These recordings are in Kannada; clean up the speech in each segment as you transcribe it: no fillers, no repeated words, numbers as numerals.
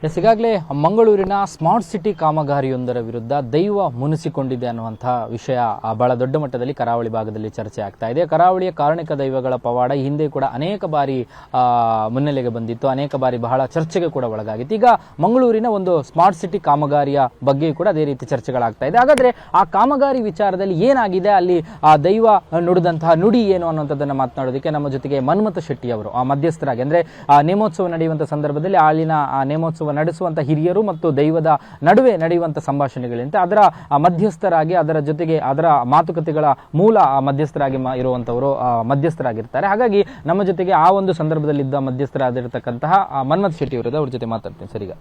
ಎಸ್, ಈಗಾಗಲೇ ಮಂಗಳೂರಿನ ಸ್ಮಾರ್ಟ್ ಸಿಟಿ ಕಾಮಗಾರಿಯೊಂದರ ವಿರುದ್ಧ ದೈವ ಮುನಿಸಿಕೊಂಡಿದೆ ಅನ್ನುವಂತಹ ವಿಷಯ ಬಹಳ ದೊಡ್ಡ ಮಟ್ಟದಲ್ಲಿ ಕರಾವಳಿ ಭಾಗದಲ್ಲಿ ಚರ್ಚೆ ಆಗ್ತಾ ಇದೆ. ಕರಾವಳಿಯ ಕಾರಣಿಕ ದೈವಗಳ ಪವಾಡ ಹಿಂದೆ ಕೂಡ ಅನೇಕ ಬಾರಿ ಮುನ್ನೆಲೆಗೆ ಬಂದಿತ್ತು, ಅನೇಕ ಬಾರಿ ಬಹಳ ಚರ್ಚೆಗೆ ಕೂಡ ಒಳಗಾಗಿತ್ತು. ಈಗ ಮಂಗಳೂರಿನ ಒಂದು ಸ್ಮಾರ್ಟ್ ಸಿಟಿ ಕಾಮಗಾರಿಯ ಬಗ್ಗೆ ಕೂಡ ಅದೇ ರೀತಿ ಚರ್ಚೆಗಳಾಗ್ತಾ ಇದೆ. ಹಾಗಾದ್ರೆ ಆ ಕಾಮಗಾರಿ ವಿಚಾರದಲ್ಲಿ ಏನಾಗಿದೆ, ಅಲ್ಲಿ ಆ ದೈವ ನುಡಿದಂತಹ ನುಡಿ ಏನು ಅನ್ನುವಂಥದ್ದನ್ನು ಮಾತನಾಡೋದಕ್ಕೆ ನಮ್ಮ ಜೊತೆಗೆ ಮನ್ಮಥ ಶೆಟ್ಟಿ ಅವರು ಮಧ್ಯಸ್ಥರಾಗಿ, ಅಂದ್ರೆ ಆ ನೇಮೋತ್ಸವ ನಡೆಯುವಂತಹ ಸಂದರ್ಭದಲ್ಲಿ ಅಲ್ಲಿನ ಆ ನೇಮೋತ್ಸವ ನಡೆಸುವಂತ ಹಿರಿಯರು ಮತ್ತು ದೈವದ ನಡುವೆ ನಡೆಯುವಂತ ಸಂಭಾಷಣೆಗಳಂತೆ ಅದರ ಮಧ್ಯಸ್ಥರಾಗಿ, ಅದರ ಜೊತೆಗೆ ಅದರ ಮಾತುಕತೆಗಳ ಮೂಲ ಮಧ್ಯಸ್ಥರಾಗಿ ಇರುವಂತವರು ಮಧ್ಯಸ್ಥರಾಗಿರ್ತಾರೆ. ಹಾಗಾಗಿ ನಮ್ಮ ಜೊತೆಗೆ ಆ ಒಂದು ಸಂದರ್ಭದಲ್ಲಿದ್ದ ಮಧ್ಯಸ್ಥರಾಗಿರ್ತಕ್ಕಂತಹ ಮನ್ಮಥ ಶೆಟ್ಟಿ ಅವರದ ಅವ್ರ ಜೊತೆ ಮಾತಾಡ್ತೀನಿ. ಸರ್, ಈಗ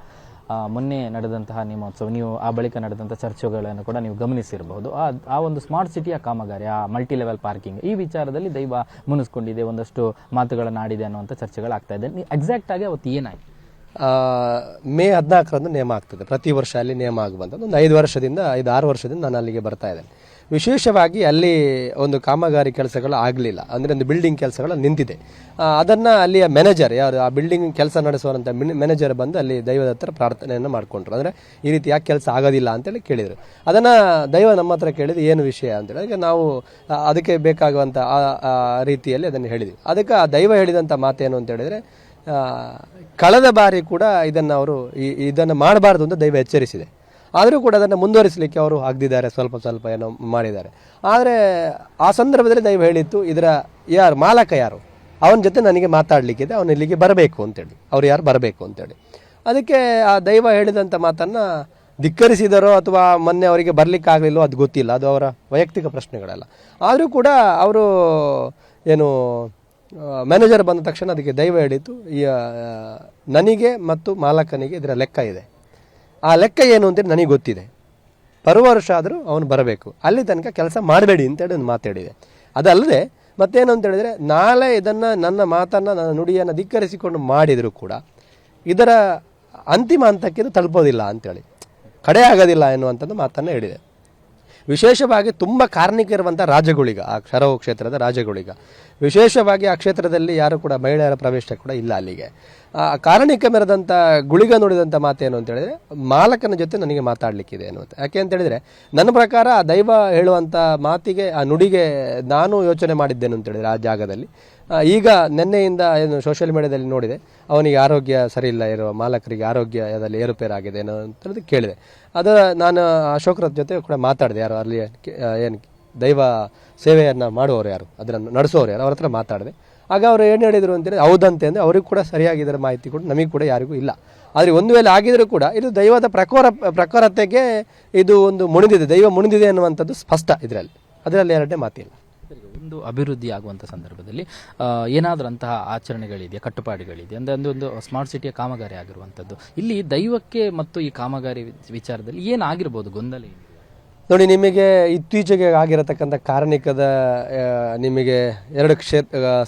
ಮೊನ್ನೆ ನಡೆದಂತಹ ನೇಮೋತ್ಸವ, ನೀವು ಆ ಬಳಿಕ ನಡೆದಂತಹ ಚರ್ಚೆಗಳನ್ನು ಕೂಡ ನೀವು ಗಮನಿಸಿರಬಹುದು. ಆ ಒಂದು ಸ್ಮಾರ್ಟ್ ಸಿಟಿಯ ಕಾಮಗಾರಿ, ಆ ಮಲ್ಟಿ ಲೆವೆಲ್ ಪಾರ್ಕಿಂಗ್, ಈ ವಿಚಾರದಲ್ಲಿ ದೈವ ಮುನಿಸ್ಕೊಂಡಿದೆ, ಒಂದಷ್ಟು ಮಾತುಗಳನ್ನಾಡಿದೆ ಅನ್ನುವಂಥ ಚರ್ಚೆಗಳಾಗ್ತಾ ಇದೆ. ಎಕ್ಸಾಕ್ಟ್ ಆಗಿ ಅವತ್ತು ಏನಾಯ್ತು? ಮೇ 14ರಂದು ನೇಮ ಆಗ್ತದೆ. ಪ್ರತಿ ವರ್ಷ ಅಲ್ಲಿ ನೇಮ ಆಗುವಂಥದ್ದು. ಒಂದು 5-6 ವರ್ಷದಿಂದ ನಾನು ಅಲ್ಲಿಗೆ ಬರ್ತಾ ಇದ್ದೇನೆ. ವಿಶೇಷವಾಗಿ ಅಲ್ಲಿ ಒಂದು ಕಾಮಗಾರಿ ಕೆಲಸಗಳು ಆಗಲಿಲ್ಲ, ಅಂದರೆ ಒಂದು ಬಿಲ್ಡಿಂಗ್ ಕೆಲಸಗಳು ನಿಂತಿದೆ. ಅದನ್ನು ಅಲ್ಲಿಯ ಮ್ಯಾನೇಜರ್, ಯಾರು ಆ ಬಿಲ್ಡಿಂಗ್ ಕೆಲಸ ನಡೆಸುವಂಥ ಮ್ಯಾನೇಜರ್ ಬಂದು ಅಲ್ಲಿ ದೈವದ ಹತ್ರ ಪ್ರಾರ್ಥನೆಯನ್ನು ಮಾಡಿಕೊಂಡ್ರು. ಅಂದರೆ ಈ ರೀತಿ ಯಾಕೆ ಕೆಲಸ ಆಗೋದಿಲ್ಲ ಅಂತೇಳಿ ಕೇಳಿದರು. ಅದನ್ನು ದೈವ ನಮ್ಮ ಹತ್ರ ಕೇಳಿದ್ರು, ಏನು ವಿಷಯ ಅಂತೇಳಿ. ಅದಕ್ಕೆ ನಾವು ಅದಕ್ಕೆ ಬೇಕಾಗುವಂಥ ಆ ರೀತಿಯಲ್ಲಿ ಅದನ್ನು ಹೇಳಿದ್ವಿ. ಅದಕ್ಕೆ ಆ ದೈವ ಹೇಳಿದಂಥ ಮಾತೇನು ಅಂತ ಹೇಳಿದರೆ, ಕಳೆದ ಬಾರಿ ಕೂಡ ಇದನ್ನು ಮಾಡಬಾರ್ದು ಅಂತ ದೈವ ಎಚ್ಚರಿಸಿದೆ. ಆದರೂ ಕೂಡ ಅದನ್ನು ಮುಂದುವರಿಸಲಿಕ್ಕೆ ಅವರು ಆಗದಿದ್ದಾರೆ, ಸ್ವಲ್ಪ ಏನೋ ಮಾಡಿದ್ದಾರೆ. ಆದರೆ ಆ ಸಂದರ್ಭದಲ್ಲಿ ದೈವ ಹೇಳಿತ್ತು, ಇದರ ಮಾಲಕ ಯಾರು, ಅವನ ಜೊತೆ ನನಗೆ ಮಾತಾಡಲಿಕ್ಕಿದೆ, ಅವನು ಇಲ್ಲಿಗೆ ಬರಬೇಕು ಅಂತೇಳಿ, ಅವ್ರು ಯಾರು ಬರಬೇಕು ಅಂತೇಳಿ. ಅದಕ್ಕೆ ಆ ದೈವ ಹೇಳಿದಂಥ ಮಾತನ್ನು ಧಿಕ್ಕರಿಸಿದರೋ ಅಥವಾ ಮೊನ್ನೆ ಅವರಿಗೆ ಬರಲಿಕ್ಕಾಗಲಿಲ್ಲೋ ಅದು ಗೊತ್ತಿಲ್ಲ, ಅದು ಅವರ ವೈಯಕ್ತಿಕ ಪ್ರಶ್ನೆಗಳಲ್ಲ. ಆದರೂ ಕೂಡ ಅವರು ಏನು ಮ್ಯಾನೇಜರ್ ಬಂದ ತಕ್ಷಣ ಅದಕ್ಕೆ ದೈವ ಹೇಳಿತ್ತು, ನನಗೆ ಮತ್ತು ಮಾಲಕನಿಗೆ ಇದರ ಲೆಕ್ಕ ಇದೆ, ಆ ಲೆಕ್ಕ ಏನು ಅಂತೇಳಿ ನನಗೆ ಗೊತ್ತಿದೆ, ಬರುವ ವರ್ಷ ಆದರೂ ಅವನು ಬರಬೇಕು, ಅಲ್ಲಿ ತನಕ ಕೆಲಸ ಮಾಡಬೇಡಿ ಅಂತೇಳಿ ಒಂದು ಮಾತಾಡಿದೆ. ಅದಲ್ಲದೆ ಮತ್ತೇನು ಅಂತ ಹೇಳಿದರೆ, ನಾಳೆ ಇದನ್ನು ನನ್ನ ಮಾತನ್ನು, ನನ್ನ ನುಡಿಯನ್ನು ಧಿಕ್ಕರಿಸಿಕೊಂಡು ಮಾಡಿದರೂ ಕೂಡ ಇದರ ಅಂತಿಮ ಹಂತಕ್ಕೆ ಇದು ತಲುಪೋದಿಲ್ಲ ಅಂತೇಳಿ, ಕಡೆ ಆಗೋದಿಲ್ಲ ಎನ್ನುವಂಥದ್ದು ಮಾತನ್ನು ಹೇಳಿದೆ. ವಿಶೇಷವಾಗಿ ತುಂಬ ಕಾರ್ಣಿಕ ಇರುವಂಥ ರಾಜಗುಳಿಗ, ಆ ಶರವು ಕ್ಷೇತ್ರದ ರಾಜಗುಳಿಗ, ವಿಶೇಷವಾಗಿ ಆ ಕ್ಷೇತ್ರದಲ್ಲಿ ಯಾರು ಕೂಡ ಮಹಿಳೆಯರ ಪ್ರವೇಶ ಕೂಡ ಇಲ್ಲ ಅಲ್ಲಿಗೆ. ಆ ಕಾರಣಿಕ ಮೆರೆದಂಥ ಗುಳಿಗ ನುಡಿದಂಥ ಮಾತೇನು ಅಂತ ಹೇಳಿದರೆ, ಮಾಲಕನ ಜೊತೆ ನನಗೆ ಮಾತಾಡಲಿಕ್ಕಿದೆ ಅನ್ನುವಂಥ. ಯಾಕೆ ಅಂತ ಹೇಳಿದರೆ, ನನ್ನ ಪ್ರಕಾರ ಆ ದೈವ ಹೇಳುವಂಥ ಮಾತಿಗೆ, ಆ ನುಡಿಗೆ ನಾನು ಯೋಚನೆ ಮಾಡಿದ್ದೇನೆ ಅಂತ ಹೇಳಿದರೆ, ಆ ಜಾಗದಲ್ಲಿ ಈಗ ನಿನ್ನೆಯಿಂದ ಏನು ಸೋಷಿಯಲ್ ಮೀಡಿಯಾದಲ್ಲಿ ನೋಡಿದೆ, ಅವನಿಗೆ ಆರೋಗ್ಯ ಸರಿ ಇಲ್ಲ, ಇರುವ ಮಾಲಕರಿಗೆ ಆರೋಗ್ಯದಲ್ಲಿ ಏರುಪೇರಾಗಿದೆ ಅನ್ನೋ ಅಂತೇಳಿ ಕೇಳಿದೆ. ಅದು ನಾನು ಅಶೋಕ್ರ ಜೊತೆ ಕೂಡ ಮಾತಾಡಿದೆ, ಯಾರು ಅಲ್ಲಿ ಏನು ದೈವ ಸೇವೆಯನ್ನು ಮಾಡುವವರು ಯಾರು, ಅದನ್ನು ನಡೆಸೋರು ಯಾರು, ಅವ್ರ ಹತ್ರ ಮಾತಾಡಿದೆ. ಆಗ ಅವರು ಏನು ಹೇಳಿದರು ಅಂತೇಳಿ, ಹೌದಂತೆ ಅಂದರೆ ಅವ್ರಿಗೆ ಕೂಡ ಸರಿಯಾಗಿ ಇದರ ಮಾಹಿತಿ ಕೂಡ ನಮಗೆ ಕೂಡ ಯಾರಿಗೂ ಇಲ್ಲ. ಆದರೆ ಒಂದು ವೇಳೆ ಆಗಿದರೂ ಕೂಡ ಇದು ದೈವದ ಪ್ರಖರತೆಗೆ ಇದು ಒಂದು ಮುಣಿದಿದೆ, ದೈವ ಮುಣಿದಿದೆ ಅನ್ನುವಂಥದ್ದು ಸ್ಪಷ್ಟ ಅದರಲ್ಲಿ ಎರಡನೇ ಮಾತಿಲ್ಲ. ಒಂದು ಅಭಿವೃದ್ಧಿ ಆಗುವಂಥ ಸಂದರ್ಭದಲ್ಲಿ ಏನಾದರೂ ಅಂತಹ ಆಚರಣೆಗಳಿದೆಯಾ, ಕಟ್ಟುಪಾಡುಗಳಿದೆ ಅಂದರೆ ಒಂದು ಸ್ಮಾರ್ಟ್ ಸಿಟಿಯ ಕಾಮಗಾರಿ ಆಗಿರುವಂಥದ್ದು, ಇಲ್ಲಿ ದೈವಕ್ಕೆ ಮತ್ತು ಈ ಕಾಮಗಾರಿ ವಿಚಾರದಲ್ಲಿ ಏನಾಗಿರ್ಬೋದು ಗೊಂದಲ? ನೋಡಿ, ನಿಮಗೆ ಇತ್ತೀಚೆಗೆ ಆಗಿರತಕ್ಕಂಥ ಕಾರ್ಣಿಕದ ನಿಮಗೆ 2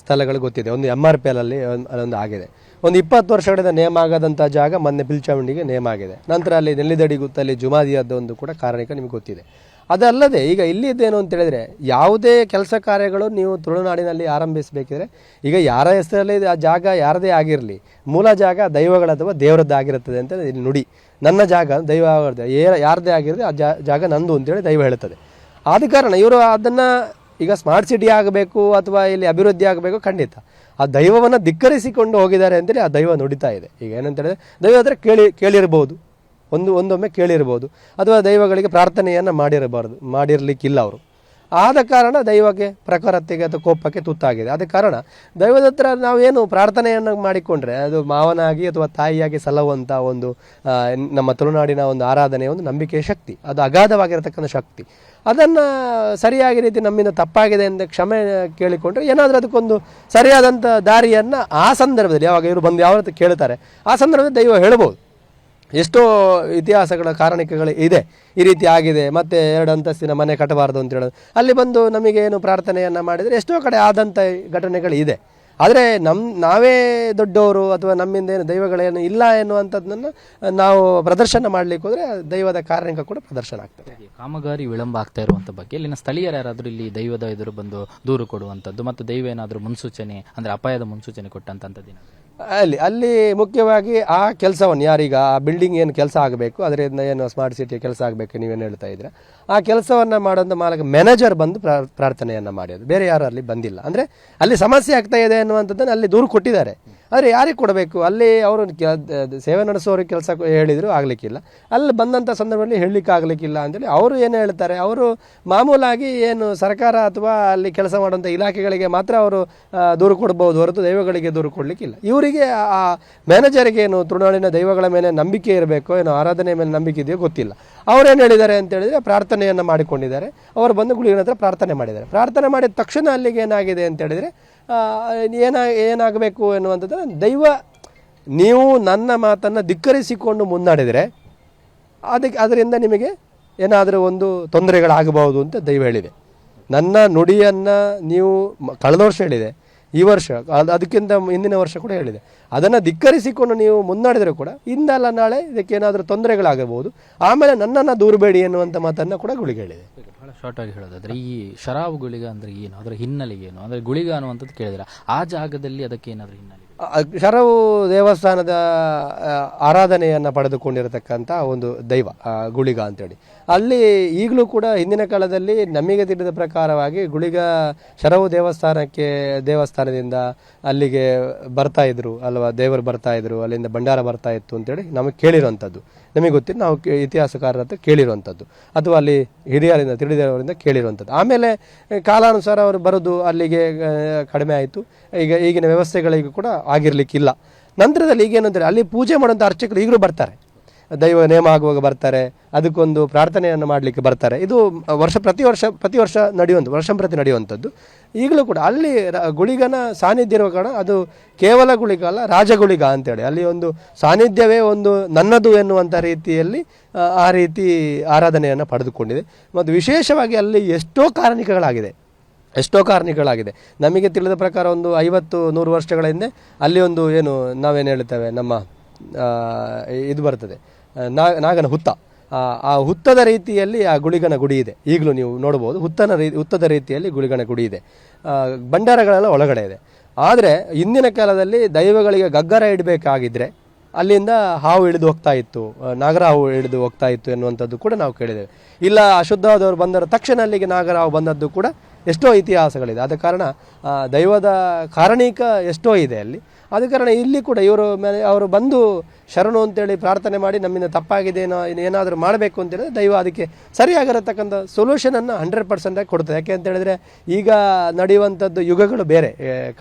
ಸ್ಥಳಗಳು ಗೊತ್ತಿದೆ. ಒಂದು MRPL ಅಲ್ಲಿ ಒಂದು ಆಗಿದೆ, ಒಂದು 20 ವರ್ಷಗಳಿಂದ ನೇಮ ಆಗದಂಥ ಜಾಗ ಮೊನ್ನೆ ಪಿಲ್ಚಾಮುಂಡಿಗೆ ನೇಮ ಆಗಿದೆ. ನಂತರ ಅಲ್ಲಿ ನೆಲ್ಲಿದಡಿ ಗುತ್ತಲ್ಲಿ ಜುಮಾದಿಯದ್ದು ಒಂದು ಕೂಡ ಕಾರ್ಣಿಕ ನಿಮಗೆ ಗೊತ್ತಿದೆ. ಅದಲ್ಲದೆ ಈಗ ಇಲ್ಲಿದ್ದೇನು ಅಂತ ಹೇಳಿದರೆ, ಯಾವುದೇ ಕೆಲಸ ಕಾರ್ಯಗಳು ನೀವು ತುಳುನಾಡಿನಲ್ಲಿ ಆರಂಭಿಸಬೇಕಿದ್ರೆ, ಈಗ ಯಾರ ಹೆಸರಲ್ಲಿ ಆ ಜಾಗ ಯಾರದೇ ಆಗಿರಲಿ, ಮೂಲ ಜಾಗ ದೈವಗಳ ಅಥವಾ ದೇವರದ್ದಾಗಿರುತ್ತದೆ ಅಂತ ಇಲ್ಲಿ ನುಡಿ. ನನ್ನ ಜಾಗ ದೈವ ಯಾರದೇ ಆಗಿರಲಿ ಆ ಜಾಗ ನಂದು ಅಂತೇಳಿ ದೈವ ಹೇಳ್ತದೆ. ಆದ ಕಾರಣ ಇವರು ಅದನ್ನು ಈಗ ಸ್ಮಾರ್ಟ್ ಸಿಟಿ ಆಗಬೇಕು ಅಥವಾ ಇಲ್ಲಿ ಅಭಿವೃದ್ಧಿ ಆಗಬೇಕು, ಖಂಡಿತ ಆ ದೈವವನ್ನು ಧಿಕ್ಕರಿಸಿಕೊಂಡು ಹೋಗಿದ್ದಾರೆ ಅಂತೇಳಿ ಆ ದೈವ ನುಡಿತಾ ಇದೆ. ಈಗ ಏನಂತ ಹೇಳಿದ್ರೆ, ದೈವ ಹತ್ರ ಕೇಳಿರ್ಬೋದು, ಒಂದೊಮ್ಮೆ ಕೇಳಿರ್ಬೋದು, ಅಥವಾ ದೈವಗಳಿಗೆ ಪ್ರಾರ್ಥನೆಯನ್ನು ಮಾಡಿರಲಿಕ್ಕಿಲ್ಲ ಅವರು. ಆದ ಕಾರಣ ದೈವಕ್ಕೆ ಪ್ರಖರತೆಗೆ ಅಥವಾ ಕೋಪಕ್ಕೆ ತುತ್ತಾಗಿದೆ. ಆದ ಕಾರಣ ದೈವದ ಹತ್ರ ನಾವೇನು ಪ್ರಾರ್ಥನೆಯನ್ನು ಮಾಡಿಕೊಂಡ್ರೆ ಅದು ಮಾವನಾಗಿ ಅಥವಾ ತಾಯಿಯಾಗಿ ಸಲ್ಲುವಂಥ ಒಂದು ನಮ್ಮ ತುಳುನಾಡಿನ ಒಂದು ಆರಾಧನೆಯ ಒಂದು ನಂಬಿಕೆಯ ಶಕ್ತಿ, ಅದು ಅಗಾಧವಾಗಿರತಕ್ಕಂಥ ಶಕ್ತಿ. ಅದನ್ನು ಸರಿಯಾಗಿ ರೀತಿ ನಮ್ಮಿಂದ ತಪ್ಪಾಗಿದೆ ಅಂತ ಕ್ಷಮೆ ಕೇಳಿಕೊಂಡ್ರೆ, ಏನಾದರೂ ಅದಕ್ಕೊಂದು ಸರಿಯಾದಂಥ ದಾರಿಯನ್ನು ಆ ಸಂದರ್ಭದಲ್ಲಿ ಯಾವಾಗ ಇವರು ಬಂದು ಯಾವ ರೀತಿ ಕೇಳ್ತಾರೆ ಆ ಸಂದರ್ಭದಲ್ಲಿ ದೈವ ಹೇಳ್ಬೋದು. ಎಷ್ಟೋ ಇತಿಹಾಸಗಳ ಕಾರಣಿಕಗಳು ಇದೆ, ಈ ರೀತಿ ಆಗಿದೆ, ಮತ್ತು 2 ಅಂತಸ್ತಿನ ಮನೆ ಕಟ್ಟಬಾರ್ದು ಅಂತ ಹೇಳೋದು, ಅಲ್ಲಿ ಬಂದು ನಮಗೆ ಏನು ಪ್ರಾರ್ಥನೆಯನ್ನು ಮಾಡಿದರೆ ಎಷ್ಟೋ ಕಡೆ ಆದಂಥ ಘಟನೆಗಳು ಇದೆ. ಆದರೆ ನಾವೇ ದೊಡ್ಡವರು ಅಥವಾ ನಮ್ಮಿಂದ ಏನು ದೈವಗಳೇನು ಇಲ್ಲ ಎನ್ನುವಂಥದ್ದನ್ನು ನಾವು ಪ್ರದರ್ಶನ ಮಾಡಲಿಕ್ಕೆ ಹೋದರೆ ದೈವದ ಕಾರಣಿಕ ಕೂಡ ಪ್ರದರ್ಶನ ಆಗ್ತದೆ. ಕಾಮಗಾರಿ ವಿಳಂಬ ಆಗ್ತಾ ಇರುವಂತ ಬಗ್ಗೆ ಇಲ್ಲಿನ ಸ್ಥಳೀಯರು ಯಾರಾದರೂ ಇಲ್ಲಿ ದೈವದ ಎದುರು ಬಂದು ದೂರು ಕೊಡುವಂಥದ್ದು ಮತ್ತು ದೈವ ಏನಾದರೂ ಮುನ್ಸೂಚನೆ ಅಂದ್ರೆ ಅಪಾಯದ ಮುನ್ಸೂಚನೆ ಕೊಟ್ಟಂತ ದಿನ ಅಲ್ಲಿ ಮುಖ್ಯವಾಗಿ ಆ ಕೆಲಸವನ್ನು ಯಾರೀಗ ಆ ಬಿಲ್ಡಿಂಗ್ ಏನು ಕೆಲಸ ಆಗಬೇಕು ಅದರಿಂದ ಏನು ಸ್ಮಾರ್ಟ್ ಸಿಟಿ ಕೆಲಸ ಆಗಬೇಕು ನೀವೇನು ಹೇಳ್ತಾ ಇದ್ರೆ ಆ ಕೆಲಸವನ್ನು ಮಾಡೋದು ಮಾಲಕ ಮ್ಯಾನೇಜರ್ ಬಂದು ಪ್ರಾರ್ಥನೆಯನ್ನು ಮಾಡಿದ್ರು, ಬೇರೆ ಯಾರು ಅಲ್ಲಿ ಬಂದಿಲ್ಲ. ಅಂದರೆ ಅಲ್ಲಿ ಸಮಸ್ಯೆ ಆಗ್ತಾ ಇದೆ ಅನ್ನುವಂಥದ್ದನ್ನು ಅಲ್ಲಿ ದೂರು ಕೊಟ್ಟಿದ್ದಾರೆ. ಆದರೆ ಯಾರಿಗೆ ಕೊಡಬೇಕು, ಅಲ್ಲಿ ಅವರು ಸೇವೆ ನಡೆಸೋರಿಗೆ ಕೆಲಸ ಹೇಳಿದ್ರು ಆಗಲಿಕ್ಕಿಲ್ಲ, ಅಲ್ಲಿ ಬಂದಂಥ ಸಂದರ್ಭದಲ್ಲಿ ಹೇಳಲಿಕ್ಕೆ ಆಗಲಿಕ್ಕಿಲ್ಲ ಅಂತೇಳಿ ಅವರು ಏನು ಹೇಳ್ತಾರೆ, ಅವರು ಮಾಮೂಲಾಗಿ ಏನು ಸರ್ಕಾರ ಅಥವಾ ಅಲ್ಲಿ ಕೆಲಸ ಮಾಡುವಂಥ ಇಲಾಖೆಗಳಿಗೆ ಮಾತ್ರ ಅವರು ದೂರು ಕೊಡ್ಬೋದು ಹೊರತು ದೈವಗಳಿಗೆ ದೂರು ಕೊಡಲಿಕ್ಕಿಲ್ಲ. ಇವರಿಗೆ ಆ ಮ್ಯಾನೇಜರ್ಗೆ ಏನು ತುಳುನಾಡಿನ ದೈವಗಳ ಮೇಲೆ ನಂಬಿಕೆ ಇರಬೇಕೋ ಏನೋ ಆರಾಧನೆ ಮೇಲೆ ನಂಬಿಕೆ ಇದೆಯೋ ಗೊತ್ತಿಲ್ಲ. ಅವರೇನು ಹೇಳಿದ್ದಾರೆ ಅಂತ ಹೇಳಿದರೆ ಪ್ರಾರ್ಥನೆಯನ್ನು ಮಾಡಿಕೊಂಡಿದ್ದಾರೆ, ಅವರು ಬಂದು ಗುಳಿಗನ ಹತ್ರ ಪ್ರಾರ್ಥನೆ ಮಾಡಿದ್ದಾರೆ. ಪ್ರಾರ್ಥನೆ ಮಾಡಿದ ತಕ್ಷಣ ಅಲ್ಲಿಗೆ ಏನಾಗಿದೆ ಅಂತ ಹೇಳಿದರೆ ಏನಾಗಬೇಕು ಎನ್ನುವಂಥದ್ದು ದೈವ ನೀವು ನನ್ನ ಮಾತನ್ನು ಧಿಕ್ಕರಿಸಿಕೊಂಡು ಮುನ್ನಡೆದರೆ ಅದರಿಂದ ನಿಮಗೆ ಏನಾದರೂ ಒಂದು ತೊಂದರೆಗಳಾಗಬಹುದು ಅಂತ ದೈವ ಹೇಳಿದೆ. ನನ್ನ ನುಡಿಯನ್ನು ನೀವು ಕಳೆದ ವರ್ಷ ಹೇಳಿದೆ, ಈ ವರ್ಷ ಅದಕ್ಕಿಂತ ಹಿಂದಿನ ವರ್ಷ ಕೂಡ ಹೇಳಿದೆ. ಅದನ್ನು ಧಿಕ್ಕರಿಸಿಕೊಂಡು ನೀವು ಮುನ್ನಡೆದರೂ ಕೂಡ ಇಂದಲ್ಲ ನಾಳೆ ಇದಕ್ಕೆ ಏನಾದರೂ ತೊಂದರೆಗಳಾಗಬಹುದು, ಆಮೇಲೆ ನನ್ನನ್ನು ದೂರಬೇಡಿ ಎನ್ನುವಂಥ ಮಾತನ್ನು ಕೂಡ ಗುಳಿಗೆ ಹೇಳಿದೆ. ಬಹಳ ಶಾರ್ಟ್ ಆಗಿ ಹೇಳೋದಾದ್ರೆ ಈ ಶರಾಬ್ ಗುಳಿಗ ಅಂದ್ರೆ ಏನು, ಅದರ ಹಿನ್ನೆಲೆ ಏನು, ಅಂದ್ರೆ ಗುಳಿಗ ಅನ್ನುವಂಥದ್ದು ಕೇಳಿದ್ರೆ ಆ ಜಾಗದಲ್ಲಿ ಅದಕ್ಕೆ ಏನಾದರೂ ಹಿನ್ನೆಲೆ? ಶರವು ದೇವಸ್ಥಾನದ ಆರಾಧನೆಯನ್ನು ಪಡೆದುಕೊಂಡಿರತಕ್ಕಂಥ ಒಂದು ದೈವ ಗುಳಿಗ ಅಂತೇಳಿ. ಅಲ್ಲಿ ಈಗಲೂ ಕೂಡ ಹಿಂದಿನ ಕಾಲದಲ್ಲಿ ನಮಗೆ ತಿಳಿದ ಪ್ರಕಾರವಾಗಿ ಗುಳಿಗ ಶರವು ದೇವಸ್ಥಾನದಿಂದ ಅಲ್ಲಿಗೆ ಬರ್ತಾ ಇದ್ರು ಅಲ್ವಾ, ದೇವರು ಬರ್ತಾ ಇದ್ರು, ಅಲ್ಲಿಂದ ಭಂಡಾರ ಬರ್ತಾ ಇತ್ತು ಅಂತೇಳಿ ನಮಗೆ ಕೇಳಿರುವಂಥದ್ದು. ನಮಗೆ ಗೊತ್ತಿಲ್ಲ, ನಾವು ಇತಿಹಾಸಕಾರರ ಹತ್ರ ಕೇಳಿರುವಂಥದ್ದು ಅಥವಾ ಅಲ್ಲಿ ಹಿರಿಯರಿಂದ ತಿಳಿದವರಿಂದ ಕೇಳಿರುವಂಥದ್ದು. ಆಮೇಲೆ ಕಾಲಾನುಸಾರ ಅವರು ಬರೋದು ಅಲ್ಲಿಗೆ ಕಡಿಮೆ ಆಯಿತು. ಈಗಿನ ವ್ಯವಸ್ಥೆಗಳಿಗೂ ಕೂಡ ಆಗಿರಲಿಕ್ಕಿಲ್ಲ. ನಂತರದಲ್ಲಿ ಈಗೇನಂದರೆ ಅಲ್ಲಿ ಪೂಜೆ ಮಾಡುವಂಥ ಅರ್ಚಕರು ಈಗಲೂ ಬರ್ತಾರೆ, ದೈವ ನೇಮ ಆಗುವಾಗ ಬರ್ತಾರೆ, ಅದಕ್ಕೊಂದು ಪ್ರಾರ್ಥನೆಯನ್ನು ಮಾಡಲಿಕ್ಕೆ ಬರ್ತಾರೆ. ಇದು ಪ್ರತಿ ವರ್ಷ ನಡೆಯುವಂಥದ್ದು. ಈಗಲೂ ಕೂಡ ಅಲ್ಲಿ ಗುಳಿಗನ ಸಾನ್ನಿಧ್ಯ ಇರುವ ಕಾರಣ ಅದು ಕೇವಲ ಗುಳಿಗ ಅಲ್ಲ, ರಾಜಗುಳಿಗ ಅಂತೇಳಿ ಅಲ್ಲಿ ಒಂದು ಸಾನ್ನಿಧ್ಯವೇ ಒಂದು ನನ್ನದು ಎನ್ನುವಂಥ ರೀತಿಯಲ್ಲಿ ಆ ರೀತಿ ಆರಾಧನೆಯನ್ನು ಪಡೆದುಕೊಂಡಿದೆ. ಮತ್ತು ವಿಶೇಷವಾಗಿ ಅಲ್ಲಿ ಎಷ್ಟೋ ಕಾರಣಿಗಳಾಗಿದೆ. ನಮಗೆ ತಿಳಿದ ಪ್ರಕಾರ ಒಂದು 50-100 ವರ್ಷಗಳ ಹಿಂದೆ ಅಲ್ಲಿ ಒಂದು ಏನು ನಾವೇನು ಹೇಳ್ತೇವೆ, ನಮ್ಮ ಇದು ಬರ್ತದೆ ನಾಗನ ಹುತ್ತ, ಆ ಹುತ್ತದ ರೀತಿಯಲ್ಲಿ ಆ ಗುಳಿಗನ ಗುಡಿ ಇದೆ. ಈಗಲೂ ನೀವು ನೋಡ್ಬೋದು, ಹುತ್ತದ ರೀತಿಯಲ್ಲಿ ಗುಳಿಗನ ಗುಡಿ ಇದೆ. ಭಂಡಾರಗಳೆಲ್ಲ ಒಳಗಡೆ ಇದೆ. ಆದರೆ ಹಿಂದಿನ ಕಾಲದಲ್ಲಿ ದೈವಗಳಿಗೆ ಗಗ್ಗರ ಇಡಬೇಕಾಗಿದ್ದರೆ ಅಲ್ಲಿಂದ ಹಾವು ಇಳಿದು ಹೋಗ್ತಾ ಇತ್ತು, ನಾಗರಹಾವು ಇಳಿದು ಹೋಗ್ತಾ ಇತ್ತು ಎನ್ನುವಂಥದ್ದು ಕೂಡ ನಾವು ಕೇಳಿದ್ದೇವೆ. ಇಲ್ಲ ಅಶುದ್ಧವಾದವರು ಬಂದರ ತಕ್ಷಣ ಅಲ್ಲಿಗೆ ನಾಗರಹಾವು ಬಂದದ್ದು ಕೂಡ ಎಷ್ಟೋ ಇತಿಹಾಸಗಳಿದೆ. ಆದ ಕಾರಣ ದೈವದ ಕಾರಣಿಕ ಎಷ್ಟೋ ಇದೆ ಅಲ್ಲಿ. ಆದ ಕಾರಣ ಇಲ್ಲಿ ಕೂಡ ಅವರು ಬಂದು ಶರಣು ಅಂತೇಳಿ ಪ್ರಾರ್ಥನೆ ಮಾಡಿ ನಮ್ಮಿಂದ ತಪ್ಪಾಗಿದೆ ಏನಾದರೂ ಮಾಡಬೇಕು ಅಂತೇಳಿದ್ರೆ ದೈವ ಅದಕ್ಕೆ ಸರಿಯಾಗಿರತಕ್ಕಂಥ ಸೊಲ್ಯೂಷನನ್ನು 100% ಕೊಡ್ತದೆ. ಯಾಕೆ ಅಂತ ಹೇಳಿದ್ರೆ ಈಗ ನಡೆಯುವಂಥದ್ದು ಯುಗಗಳು ಬೇರೆ,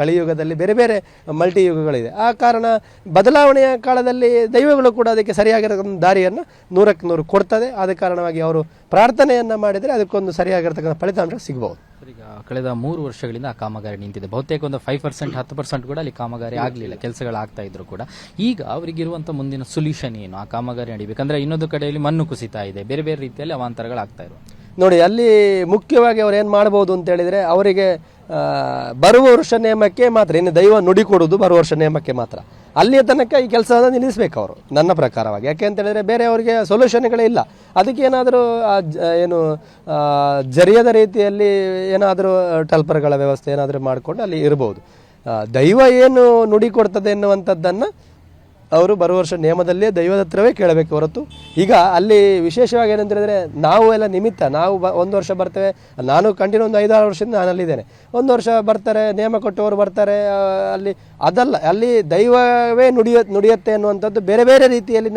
ಕಲಿಯುಗದಲ್ಲಿ ಬೇರೆ ಬೇರೆ ಮಲ್ಟಿ ಯುಗಗಳಿದೆ. ಆ ಕಾರಣ ಬದಲಾವಣೆಯ ಕಾಲದಲ್ಲಿ ದೈವಗಳು ಕೂಡ ಅದಕ್ಕೆ ಸರಿಯಾಗಿರತಕ್ಕಂಥ ದಾರಿಯನ್ನು 100ಕ್ಕೆ 100 ಕೊಡ್ತದೆ. ಆದ ಕಾರಣವಾಗಿ ಅವರು ಪ್ರಾರ್ಥನೆಯನ್ನು ಮಾಡಿದರೆ ಅದಕ್ಕೊಂದು ಸರಿಯಾಗಿರತಕ್ಕಂಥ ಫಲಿತಾಂಶ ಸಿಗಬಹುದು. ಈಗ ಕಳೆದ 3 ವರ್ಷಗಳಿಂದ ಆ ಕಾಮಗಾರಿ ನಿಂತಿದೆ. ಬಹುತೇಕ ಒಂದು 5% 10% ಕೂಡ ಅಲ್ಲಿ ಕಾಮಗಾರಿ ಆಗಲಿಲ್ಲ, ಕೆಲಸಗಳಾಗ್ತಾ ಇದ್ರು ಕೂಡ. ಈಗ ಅವರಿಗಿರುವಂಥ ಮುಂದಿನ ಸೊಲ್ಯೂಷನ್ ಏನು? ಆ ಕಾಮಗಾರಿ ನಡಿಬೇಕಂದ್ರೆ ಇನ್ನೊಂದು ಕಡೆಯಲ್ಲಿ ಮಣ್ಣು ಕುಸಿತಾ ಇದೆ, ಬೇರೆ ಬೇರೆ ರೀತಿಯಲ್ಲಿ ಅವಾಂತರಗಳಾಗ್ತಾ ಇರುವ ನೋಡಿ. ಅಲ್ಲಿ ಮುಖ್ಯವಾಗಿ ಅವ್ರು ಏನು ಮಾಡ್ಬೋದು ಅಂತ ಹೇಳಿದರೆ ಅವರಿಗೆ ಬರುವ ವರ್ಷ ನೇಮಕ್ಕೆ ಮಾತ್ರ, ಇನ್ನು ದೈವ ನುಡಿ ಕೊಡುವುದು ಬರುವ ವರ್ಷ ನೇಮಕ್ಕೆ ಮಾತ್ರ. ಅಲ್ಲಿಯ ತನಕ ಈ ಕೆಲಸವನ್ನು ನಿಲ್ಲಿಸಬೇಕು ಅವರು, ನನ್ನ ಪ್ರಕಾರವಾಗಿ. ಯಾಕೆ ಅಂತ ಹೇಳಿದ್ರೆ ಬೇರೆ ಅವರಿಗೆ ಸೊಲ್ಯೂಷನ್ಗಳೇ ಇಲ್ಲ. ಅದಕ್ಕೆ ಏನಾದರೂ ಜರಿಯದ ರೀತಿಯಲ್ಲಿ ಏನಾದರೂ ಟಲ್ಪರ್ಗಳ ವ್ಯವಸ್ಥೆ ಏನಾದರೂ ಮಾಡಿಕೊಂಡು ಅಲ್ಲಿ ಇರ್ಬೋದು. ದೈವ ಏನು ನುಡಿ ಕೊಡ್ತದೆ ಎನ್ನುವಂಥದ್ದನ್ನು ಅವರು ಬರುವ ವರ್ಷ ನೇಮದಲ್ಲೇ ದೈವದ ಹತ್ರವೇ ಕೇಳಬೇಕು ಹೊರತು ಈಗ ಅಲ್ಲಿ ವಿಶೇಷವಾಗಿ ಏನಂತ ಹೇಳಿದ್ರೆ ನಾವು ಎಲ್ಲ ನಿಮಿತ್ತ, ನಾವು ಒಂದು ವರ್ಷ ಬರ್ತೇವೆ, ನಾನು ಕಂಟಿನ್ಯೂ ಒಂದು 5-6 ವರ್ಷದಿಂದ ನಾನು ಅಲ್ಲಿದ್ದೇನೆ. ಒಂದು ವರ್ಷ ಬರ್ತಾರೆ, ನೇಮ ಕೊಟ್ಟವರು ಬರ್ತಾರೆ, ಅಲ್ಲಿ ಅದಲ್ಲ, ಅಲ್ಲಿ ದೈವವೇ ನುಡಿಯುತ್ತೆ ಅನ್ನುವಂಥದ್ದು ಬೇರೆ ಬೇರೆ ರೀತಿಯಲ್ಲಿ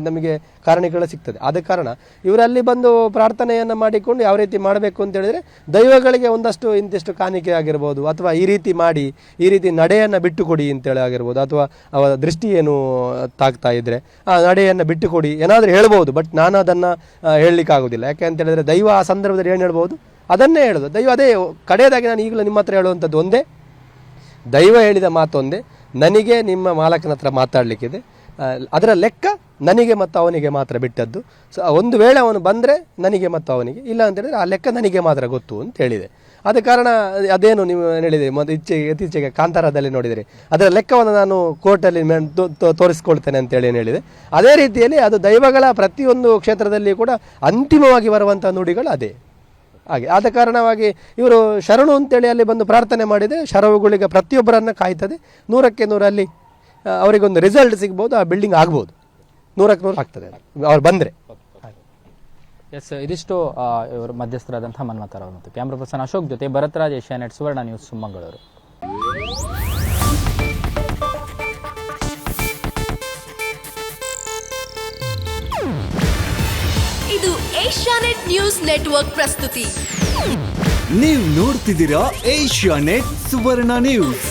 ನಮಗೆ ಕಾರಣಗಳು ಸಿಗ್ತದೆ. ಆದ ಕಾರಣ ಇವರಲ್ಲಿ ಬಂದು ಪ್ರಾರ್ಥನೆಯನ್ನು ಮಾಡಿಕೊಂಡು ಯಾವ ರೀತಿ ಮಾಡಬೇಕು ಅಂತ ಹೇಳಿದ್ರೆ ದೈವಗಳಿಗೆ ಒಂದಷ್ಟು ಇಂತಿಷ್ಟು ಕಾಣಿಕೆ ಆಗಿರ್ಬೋದು, ಅಥವಾ ಈ ರೀತಿ ಮಾಡಿ, ಈ ರೀತಿ ನಡೆಯನ್ನು ಬಿಟ್ಟು ಕೊಡಿ ಅಂತೇಳಿ ಆಗಿರ್ಬೋದು, ಅಥವಾ ಅವರ ದೃಷ್ಟಿ ಏನು ತಾಗ್ತಾ ಇದ್ರೆ ಆ ನಡೆಯನ್ನು ಬಿಟ್ಟು ಕೊಡಿ ಏನಾದರೂ ಹೇಳ್ಬೋದು. ಬಟ್ ನಾನು ಅದನ್ನು ಹೇಳಲಿಕ್ಕೆ ಆಗೋದಿಲ್ಲ. ಯಾಕೆ ಅಂತ ಹೇಳಿದ್ರೆ ದೈವ ಆ ಸಂದರ್ಭದಲ್ಲಿ ಏನು ಹೇಳ್ಬೋದು ಅದನ್ನೇ ಹೇಳೋದು. ದೈವ ಅದೇ ಕಡೆಯದಾಗಿ ನಾನು ಈಗಲೂ ನಿಮ್ಮ ಹತ್ರ ಹೇಳುವಂಥದ್ದು ಒಂದೇ, ದೈವ ಹೇಳಿದ ಮಾತೊಂದೇ, ನನಗೆ ನಿಮ್ಮ ಮಾಲಕನ ಹತ್ರ ಮಾತಾಡಲಿಕ್ಕಿದೆ, ಅದರ ಲೆಕ್ಕ ನನಗೆ ಮತ್ತು ಅವನಿಗೆ ಮಾತ್ರ ಬಿಟ್ಟದ್ದು. ಸೊ ಒಂದು ವೇಳೆ ಅವನು ಬಂದರೆ ನನಗೆ ಮತ್ತು ಅವನಿಗೆ, ಇಲ್ಲ ಅಂತ ಹೇಳಿದ್ರೆ ಆ ಲೆಕ್ಕ ನನಗೆ ಮಾತ್ರ ಗೊತ್ತು ಅಂತ ಹೇಳಿದೆ. ಆದ ಕಾರಣ ಅದೇನು ನೀವು ಹೇಳಿದಿರಿ ಮತ್ತು ಇತ್ತೀಚೆಗೆ ಕಾಂತಾರದಲ್ಲಿ ನೋಡಿದಿರಿ, ಅದರ ಲೆಕ್ಕವನ್ನು ನಾನು ಕೋರ್ಟಲ್ಲಿ ತೋರಿಸ್ಕೊಳ್ತೇನೆ ಅಂತೇಳಿ ಏನು ಹೇಳಿದೆ. ಅದೇ ರೀತಿಯಲ್ಲಿ ಅದು ದೈವಗಳ ಪ್ರತಿಯೊಂದು ಕ್ಷೇತ್ರದಲ್ಲಿ ಕೂಡ ಅಂತಿಮವಾಗಿ ಬರುವಂಥ ನುಡಿಗಳು ಅದೇ ಹಾಗೆ. ಆದ ಕಾರಣವಾಗಿ ಇವರು ಶರಣು ಅಂತೇಳಿ ಅಲ್ಲಿ ಬಂದು ಪ್ರಾರ್ಥನೆ ಮಾಡಿದೆ, ಶರವುಗಳಿಗೆ ಪ್ರತಿಯೊಬ್ಬರನ್ನು ಕಾಯ್ತದೆ. 100ಕ್ಕೆ 100 ಅಲ್ಲಿ ಅವರಿಗೊಂದು ರಿಸಲ್ಟ್ ಸಿಗ್ಬೋದು, ಆ ಬಿಲ್ಡಿಂಗ್ ಆಗ್ಬೋದು, 100ಕ್ಕೆ 100 ಆಗ್ತದೆ ಅವ್ರು ಬಂದರೆ. ಎಸ್, ಇದಿಷ್ಟು ಇವರು ಮಧ್ಯಸ್ಥರಾದಂತಹ ಮನ್ಮಥರ್ ಅವರು. ಮತ್ತು ಕ್ಯಾಮ್ರಾ ಪರ್ಸನ್ ಅಶೋಕ್ ಜೊತೆ ಭರತ್ರಾಜ್, ಏಷ್ಯಾನೆಟ್ ಸುವರ್ಣ ನ್ಯೂಸ್, ಮಂಗಳೂರು. ಇದು ಏಷ್ಯಾನೆಟ್ ನ್ಯೂಸ್ ನೆಟ್ವರ್ಕ್ ಪ್ರಸ್ತುತಿ. ನೀವು ನೋಡ್ತಿದ್ದೀರಾ ಏಷ್ಯಾನೆಟ್ ಸುವರ್ಣ ನ್ಯೂಸ್.